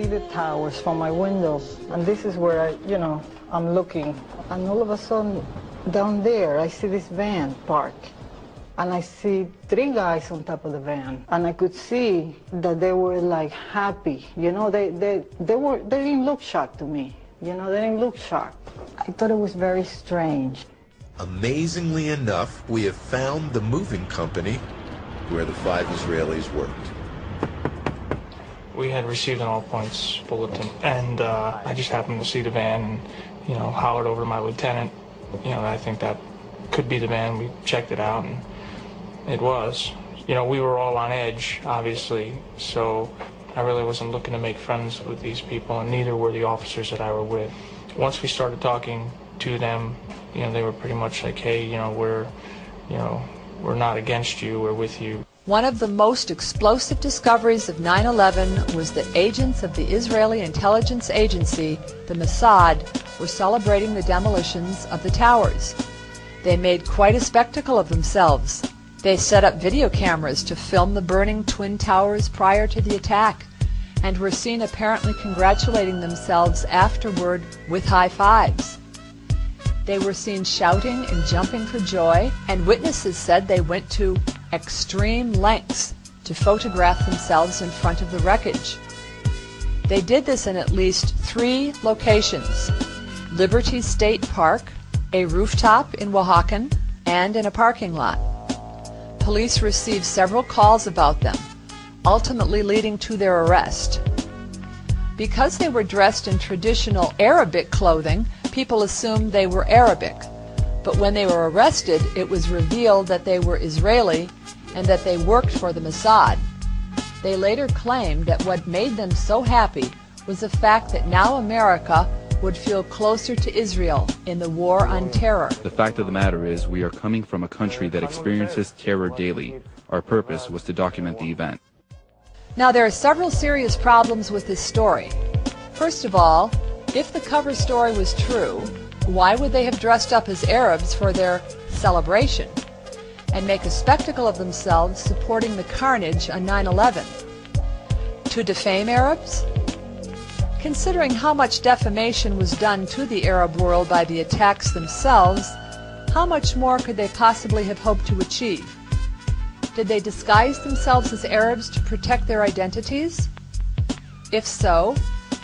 see the towers from my window, and this is where I'm looking. And all of a sudden, down there, I see this van parked. And I see 3 guys on top of the van, and I could see that they were like happy. They didn't look shocked to me. They didn't look shocked. I thought it was very strange. Amazingly enough, we have found the moving company where the 5 Israelis worked. We had received an all-points bulletin, and I just happened to see the van and, hollered over to my lieutenant. I think that could be the van. We checked it out, and it was. We were all on edge, obviously, so I really wasn't looking to make friends with these people, and neither were the officers that I were with. Once we started talking to them, they were pretty much like, hey, we're not against you, we're with you. One of the most explosive discoveries of 9/11 was that agents of the Israeli intelligence agency, the Mossad, were celebrating the demolitions of the towers. They made quite a spectacle of themselves. They set up video cameras to film the burning Twin Towers prior to the attack, and were seen apparently congratulating themselves afterward with high fives. They were seen shouting and jumping for joy, and witnesses said they went to extreme lengths to photograph themselves in front of the wreckage. They did this in at least 3 locations: Liberty State Park, a rooftop in Oaxaca, and in a parking lot. Police received several calls about them, ultimately leading to their arrest. Because they were dressed in traditional Arabic clothing, people assumed they were Arabic, but when they were arrested, it was revealed that they were Israeli and that they worked for the Mossad. They later claimed that what made them so happy was the fact that now America would feel closer to Israel in the war on terror. The fact of the matter is, we are coming from a country that experiences terror daily. Our purpose was to document the event. Now, there are several serious problems with this story. First of all, if the cover story was true, why would they have dressed up as Arabs for their celebration and make a spectacle of themselves supporting the carnage on 9/11? To defame Arabs? Considering how much defamation was done to the Arab world by the attacks themselves, how much more could they possibly have hoped to achieve? Did they disguise themselves as Arabs to protect their identities? If so,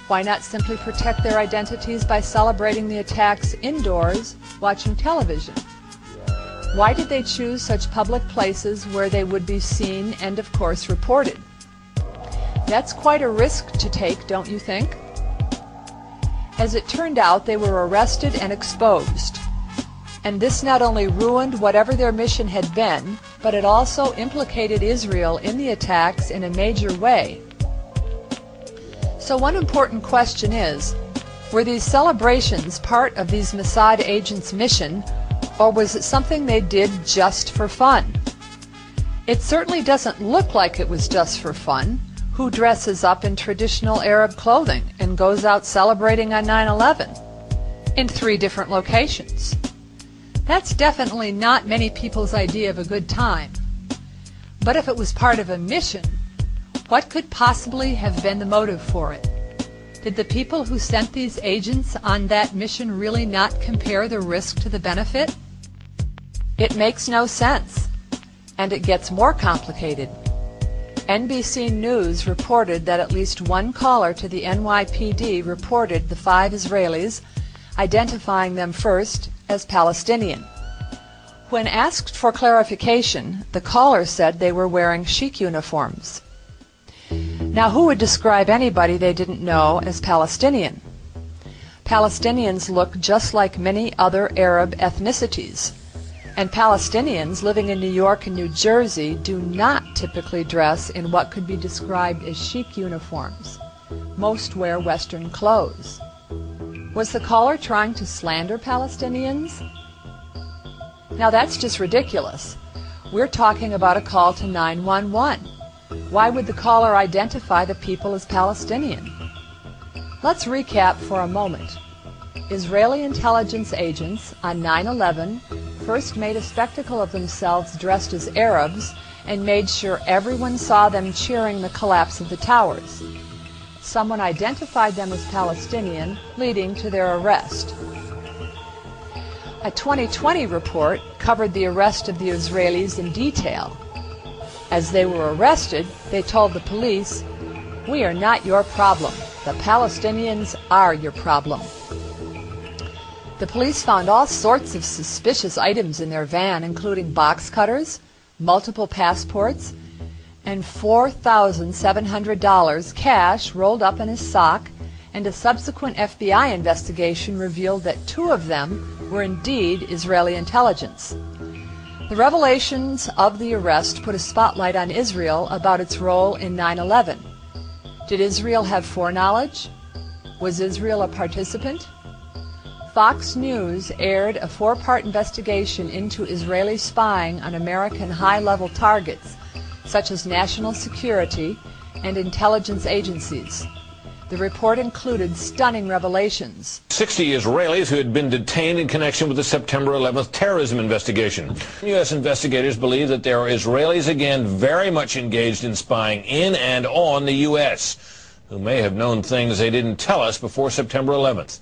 why not simply protect their identities by celebrating the attacks indoors, watching television? Why did they choose such public places where they would be seen and, of course, reported? That's quite a risk to take, don't you think? As it turned out, they were arrested and exposed. And this not only ruined whatever their mission had been, but it also implicated Israel in the attacks in a major way. So one important question is, were these celebrations part of these Mossad agents' mission, or was it something they did just for fun? It certainly doesn't look like it was just for fun. Who dresses up in traditional Arab clothing and goes out celebrating on 9/11 in 3 different locations? That's definitely not many people's idea of a good time. But if it was part of a mission, what could possibly have been the motive for it? Did the people who sent these agents on that mission really not compare the risk to the benefit? It makes no sense, and it gets more complicated. NBC News reported that at least one caller to the NYPD reported the 5 Israelis, identifying them first as Palestinian. When asked for clarification, the caller said they were wearing chic uniforms. Now, who would describe anybody they didn't know as Palestinian? Palestinians look just like many other Arab ethnicities. And Palestinians living in New York and New Jersey do not typically dress in what could be described as chic uniforms. Most wear Western clothes. Was the caller trying to slander Palestinians? Now that's just ridiculous. We're talking about a call to 911. Why would the caller identify the people as Palestinian? Let's recap for a moment. Israeli intelligence agents on 9/11 first made a spectacle of themselves dressed as Arabs and made sure everyone saw them cheering the collapse of the towers. someone identified them as Palestinian, leading to their arrest. A 2020 report covered the arrest of the Israelis in detail. As they were arrested, they told the police, "We are not your problem. The Palestinians are your problem." The police found all sorts of suspicious items in their van, including box cutters, multiple passports, and $4,700 cash rolled up in his sock, and a subsequent FBI investigation revealed that 2 of them were indeed Israeli intelligence. The revelations of the arrest put a spotlight on Israel about its role in 9/11. Did Israel have foreknowledge? Was Israel a participant? Fox News aired a 4-part investigation into Israeli spying on American high-level targets, such as national security and intelligence agencies. The report included stunning revelations. 60 Israelis who had been detained in connection with the September 11th terrorism investigation. U.S. investigators believe that there are Israelis again very much engaged in spying in and on the U.S., who may have known things they didn't tell us before September 11th.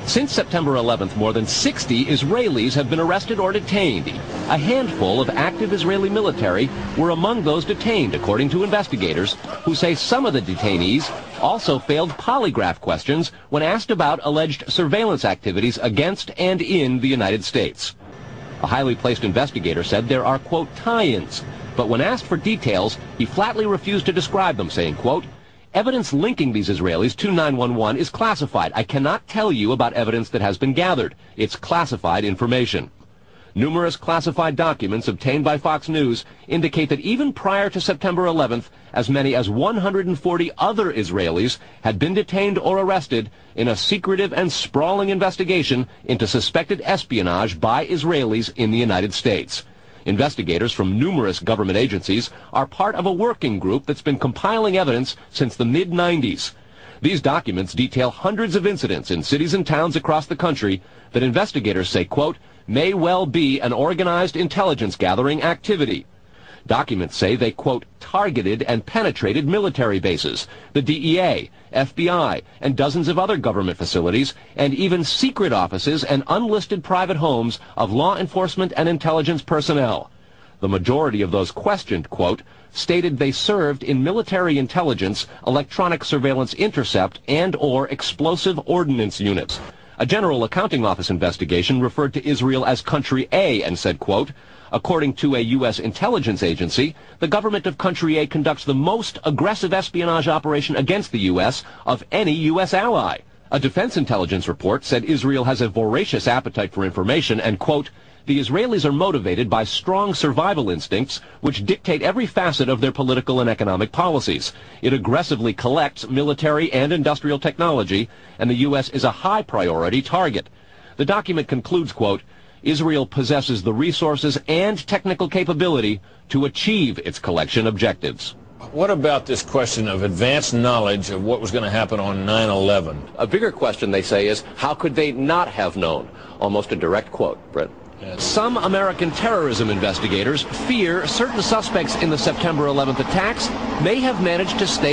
Since September 11th, more than 60 Israelis have been arrested or detained. A handful of active Israeli military were among those detained, according to investigators, who say some of the detainees also failed polygraph questions when asked about alleged surveillance activities against and in the United States. A highly placed investigator said there are, quote, tie-ins, but when asked for details, he flatly refused to describe them, saying, quote, "Evidence linking these Israelis to 9/11 is classified. I cannot tell you about evidence that has been gathered. It's classified information." Numerous classified documents obtained by Fox News indicate that even prior to September 11th, as many as 140 other Israelis had been detained or arrested in a secretive and sprawling investigation into suspected espionage by Israelis in the United States. Investigators from numerous government agencies are part of a working group that's been compiling evidence since the mid-90s. These documents detail hundreds of incidents in cities and towns across the country that investigators say, quote, may well be an organized intelligence gathering activity. Documents say they, quote, targeted and penetrated military bases, the DEA, FBI, and dozens of other government facilities, and even secret offices and unlisted private homes of law enforcement and intelligence personnel. The majority of those questioned, quote, stated they served in military intelligence, electronic surveillance intercept, and/or explosive ordnance units. A General Accounting Office investigation referred to Israel as Country A and said, quote, according to a U.S. intelligence agency, the government of Country A conducts the most aggressive espionage operation against the U.S. of any U.S. ally. A defense intelligence report said Israel has a voracious appetite for information and, quote, the Israelis are motivated by strong survival instincts which dictate every facet of their political and economic policies. It aggressively collects military and industrial technology, and the U.S. is a high priority target. The document concludes, quote, Israel possesses the resources and technical capability to achieve its collection objectives. What about this question of advanced knowledge of what was going to happen on 9/11? A bigger question, they say, is how could they not have known? Almost a direct quote, Brett. Some American terrorism investigators fear certain suspects in the September 11th attacks may have managed to stay